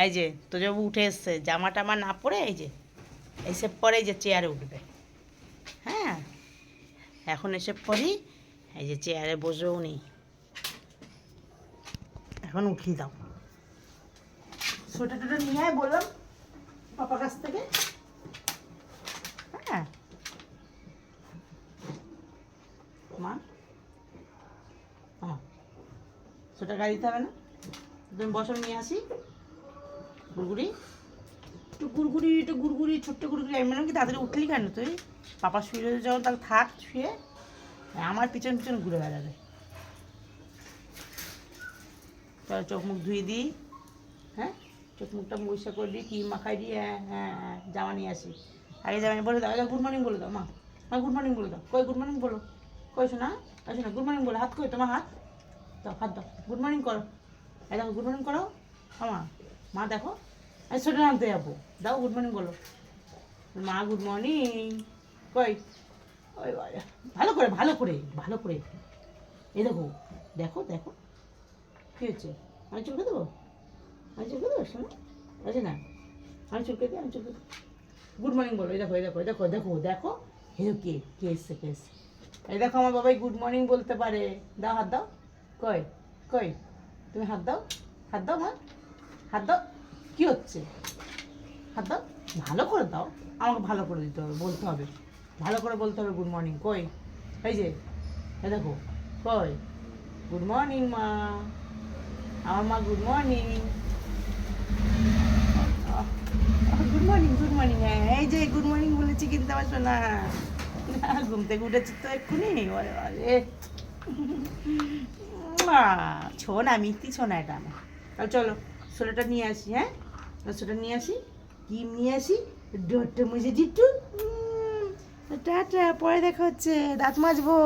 এই যে তো যে উঠে এসছে, জামা টামা না পরে এই যে এসে পরে এই যে চেয়ারে উঠবে। হ্যাঁ, এখন এসে পরই এই যে চেয়ারে বসেও নেই। এখন উঠিয়ে দাও। সোয়েটার টোটা নিয়ে আয় বললাম পাপার কাছ থেকে। হ্যাঁ মা, সোয়েটার গাড়ি দিতে হবে না, তুমি বসো, নিয়ে আসি। গুড়গুড়ি একটু গুড়গুড়ি ছোট্ট গুড়গুড়ি। আমি বললাম কি তাড়াতাড়ি উঠলি কেন তুই? পাপা শুয়ে রয়েছে যখন, তাহলে থাক শুয়ে, আমার পিছন পিছন ঘুরে বেড়াবে। চলো চোখ মুখ ধুয়ে দিই। হ্যাঁ, চোখ মুখটা পরিষ্কার করে দিই, কি মাখাই দিই। হ্যাঁ হ্যাঁ হ্যাঁ, জামা নিয়ে আসি। আগে জামা বলে দাও, গুড মর্নিং বলে দাও। মা গুড মর্নিং বলে দাও। কই গুড মর্নিং বলো, কই শোনা, শোনা গুড মর্নিং বলো। হাত কই তোমার, হাত দাও, হাত দাও, গুড মর্নিং করো। এই দেখো গুড মর্নিং করো। মা, মা দেখো, আমি ছোটো আনতে যাবো, দাও গুড মর্নিং বলো। মা গুড মর্নিং কই, ওই ভালো করে ভালো করে ভালো করে। এই দেখো দেখো দেখো, কী হচ্ছে? আমি চুলকে দেবো, আমি চুলকে দেবো শোনো, আছে না, আমি চুলকে দিই, আমি চুলকে দিই। গুড মর্নিং বলো। এই দেখো এই দেখো দেখো দেখো দেখো, হে কে কে এসছে কে এসছে। এই দেখো আমার বাবাই গুড মর্নিং বলতে পারে। দাও হাত দাও, কই কই, তুমি হাত দাও, হাত দাও মা, হাত দাও। কী হচ্ছে? হাত দাও, ভালো করে দাও, আমাকে ভালো করে দিতে হবে, বলতে হবে, ভালো করে বলতে হবে গুড মর্নিং। কই, এই যে এই দেখো, কই গুড মর্নিং মা, আমার মা good morning, good morning good morning. হ্যাঁ এই যে গুড মর্নিং বলেছি কিন্তু আমার শোনা, ঘুম থেকে উঠেছি তো এক্ষুনি। ওরে আরে ছোনা, মিথ্যি ছোনা এটা আমার। তাহলে চলো সোয়েটারটা নিয়ে আসি। হ্যাঁ, সোয়েটার নিয়ে আসি, ক্রিম নিয়ে আসি, ডোরটা মুছে দিটু। টাটা, পরে দেখা হচ্ছে, দাঁত মাজবো।